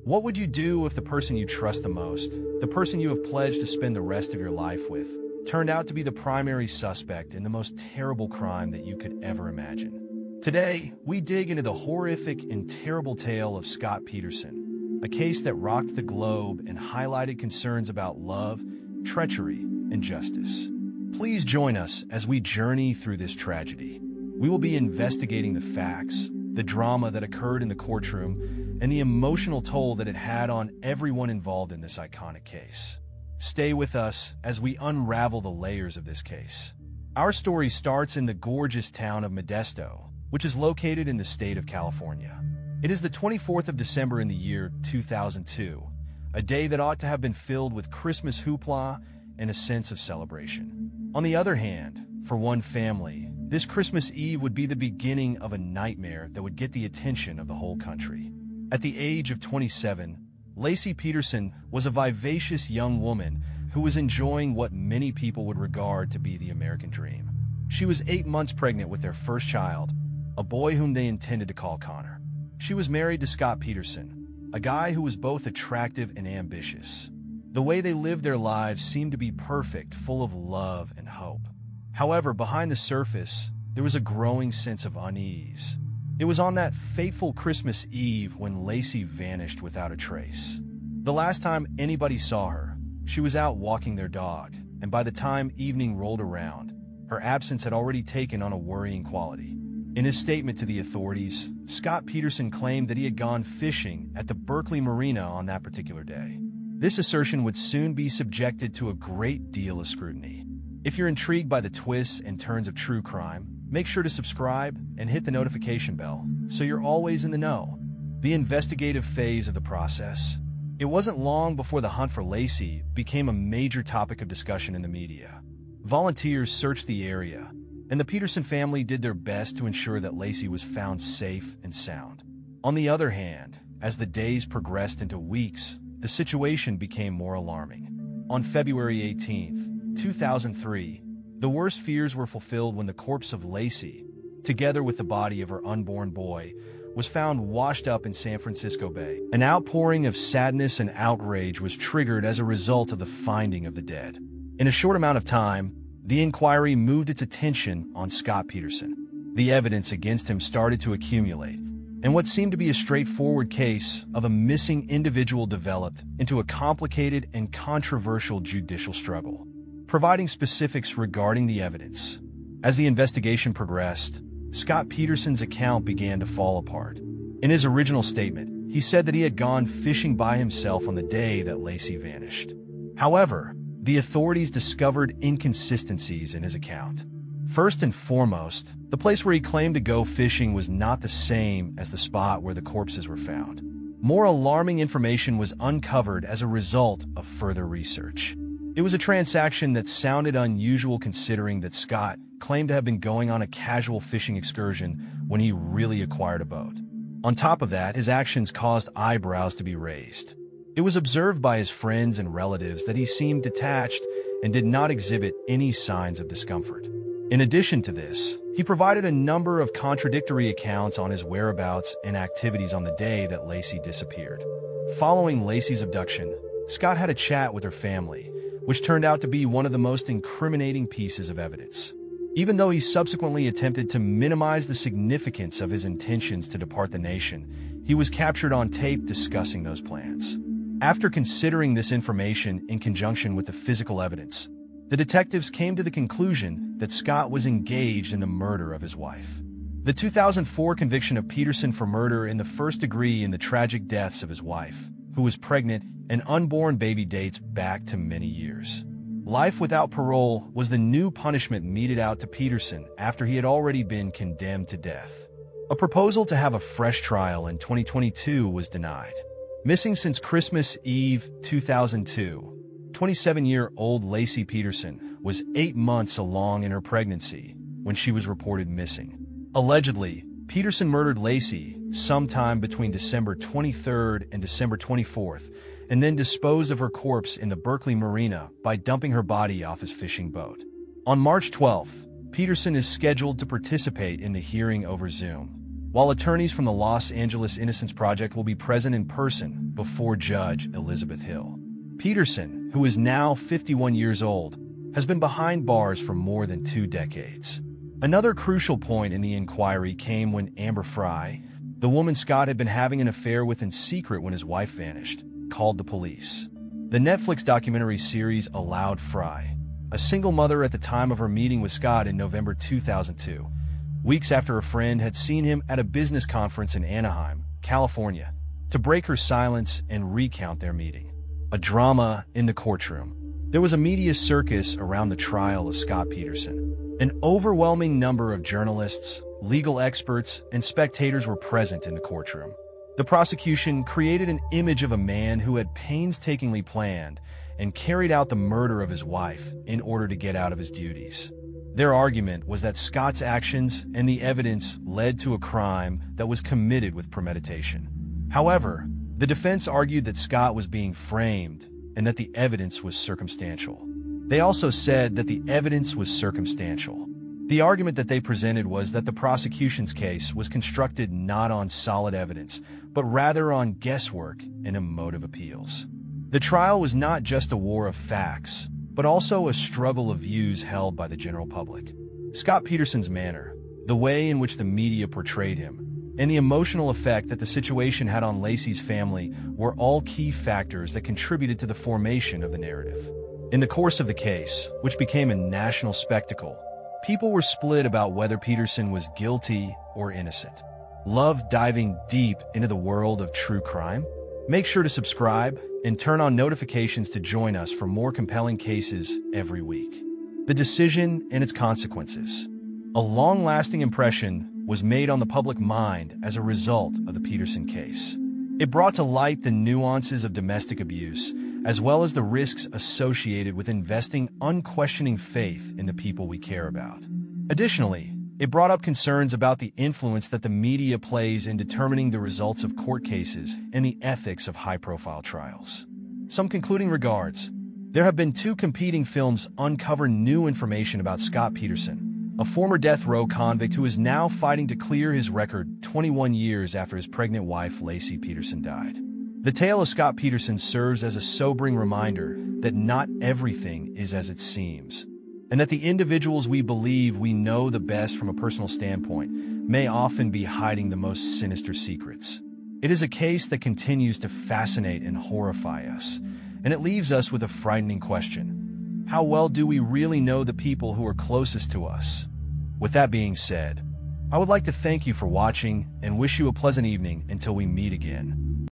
What would you do if the person you trust the most, the person you have pledged to spend the rest of your life with, turned out to be the primary suspect in the most terrible crime that you could ever imagine? Today, we dig into the horrific and terrible tale of Scott Peterson, a case that rocked the globe and highlighted concerns about love, treachery, and justice. Please join us as we journey through this tragedy. We will be investigating the facts, the drama that occurred in the courtroom, and the emotional toll that it had on everyone involved in this iconic case. Stay with us as we unravel the layers of this case. Our story starts in the gorgeous town of Modesto, which is located in the state of California. It is the 24th of December in the year 2002, a day that ought to have been filled with Christmas hoopla and a sense of celebration. On the other hand, for one family, this Christmas Eve would be the beginning of a nightmare that would get the attention of the whole country. At the age of 27, Laci Peterson was a vivacious young woman who was enjoying what many people would regard to be the American dream. She was 8 months pregnant with their first child, a boy whom they intended to call Connor. She was married to Scott Peterson, a guy who was both attractive and ambitious. The way they lived their lives seemed to be perfect, full of love and hope. However, behind the surface, there was a growing sense of unease. It was on that fateful Christmas Eve when Laci vanished without a trace. The last time anybody saw her, she was out walking their dog, and by the time evening rolled around, her absence had already taken on a worrying quality. In his statement to the authorities, Scott Peterson claimed that he had gone fishing at the Berkeley Marina on that particular day. This assertion would soon be subjected to a great deal of scrutiny. If you're intrigued by the twists and turns of true crime, make sure to subscribe and hit the notification bell so you're always in the know. The investigative phase of the process. It wasn't long before the hunt for Laci became a major topic of discussion in the media. Volunteers searched the area, and the Peterson family did their best to ensure that Laci was found safe and sound. On the other hand, as the days progressed into weeks, the situation became more alarming. On February 18th, 2003, the worst fears were fulfilled when the corpse of Laci, together with the body of her unborn boy, was found washed up in San Francisco Bay. An outpouring of sadness and outrage was triggered as a result of the finding of the dead. In a short amount of time, the inquiry moved its attention on Scott Peterson. The evidence against him started to accumulate, and what seemed to be a straightforward case of a missing individual developed into a complicated and controversial judicial struggle. Providing specifics regarding the evidence. As the investigation progressed, Scott Peterson's account began to fall apart. In his original statement, he said that he had gone fishing by himself on the day that Laci vanished. However, the authorities discovered inconsistencies in his account. First and foremost, the place where he claimed to go fishing was not the same as the spot where the corpses were found. More alarming information was uncovered as a result of further research. It was a transaction that sounded unusual considering that Scott claimed to have been going on a casual fishing excursion when he really acquired a boat. On top of that, his actions caused eyebrows to be raised. It was observed by his friends and relatives that he seemed detached and did not exhibit any signs of discomfort. In addition to this, he provided a number of contradictory accounts on his whereabouts and activities on the day that Laci disappeared. Following Laci's abduction, Scott had a chat with her family, which turned out to be one of the most incriminating pieces of evidence. Even though he subsequently attempted to minimize the significance of his intentions to depart the nation, he was captured on tape discussing those plans. After considering this information in conjunction with the physical evidence, the detectives came to the conclusion that Scott was engaged in the murder of his wife. The 2004 conviction of Peterson for murder in the first degree in the tragic deaths of his wife, who was pregnant, and unborn baby dates back to many years. Life without parole was the new punishment meted out to Peterson after he had already been condemned to death. A proposal to have a fresh trial in 2022 was denied. Missing since Christmas Eve 2002, 27-year-old Laci Peterson was 8 months along in her pregnancy when she was reported missing. Allegedly, Peterson murdered Laci sometime between December 23rd and December 24th, and then disposed of her corpse in the Berkeley Marina by dumping her body off his fishing boat. On March 12th, Peterson is scheduled to participate in the hearing over Zoom. while attorneys from the Los Angeles Innocence Project will be present in person before Judge Elizabeth Hill. Peterson, who is now 51 years old, has been behind bars for more than 2 decades. Another crucial point in the inquiry came when Amber Frey, the woman Scott had been having an affair with in secret when his wife vanished, called the police. The Netflix documentary series allowed Frey, a single mother at the time of her meeting with Scott in November 2002, weeks after a friend had seen him at a business conference in Anaheim, California, to break her silence and recount their meeting. A drama in the courtroom. There was a media circus around the trial of Scott Peterson. An overwhelming number of journalists, legal experts, and spectators were present in the courtroom. The prosecution created an image of a man who had painstakingly planned and carried out the murder of his wife in order to get out of his duties. Their argument was that Scott's actions and the evidence led to a crime that was committed with premeditation. However, the defense argued that Scott was being framed and that the evidence was circumstantial. They also said that the evidence was circumstantial. The argument that they presented was that the prosecution's case was constructed not on solid evidence, but rather on guesswork and emotive appeals. The trial was not just a war of facts, but also a struggle of views held by the general public. Scott Peterson's manner, the way in which the media portrayed him, and the emotional effect that the situation had on Laci's family were all key factors that contributed to the formation of the narrative. In the course of the case, which became a national spectacle, people were split about whether Peterson was guilty or innocent. Love diving deep into the world of true crime? Make sure to subscribe and turn on notifications to join us for more compelling cases every week. The decision and its consequences. A long-lasting impression was made on the public mind as a result of the Peterson case. It brought to light the nuances of domestic abuse, as well as the risks associated with investing unquestioning faith in the people we care about. Additionally, it brought up concerns about the influence that the media plays in determining the results of court cases and the ethics of high-profile trials. Some concluding regards. There have been 2 competing films uncover new information about Scott Peterson, a former death row convict who is now fighting to clear his record 21 years after his pregnant wife Laci Peterson died. The tale of Scott Peterson serves as a sobering reminder that not everything is as it seems, and that the individuals we believe we know the best from a personal standpoint may often be hiding the most sinister secrets. It is a case that continues to fascinate and horrify us, and it leaves us with a frightening question. How well do we really know the people who are closest to us? With that being said, I would like to thank you for watching and wish you a pleasant evening until we meet again.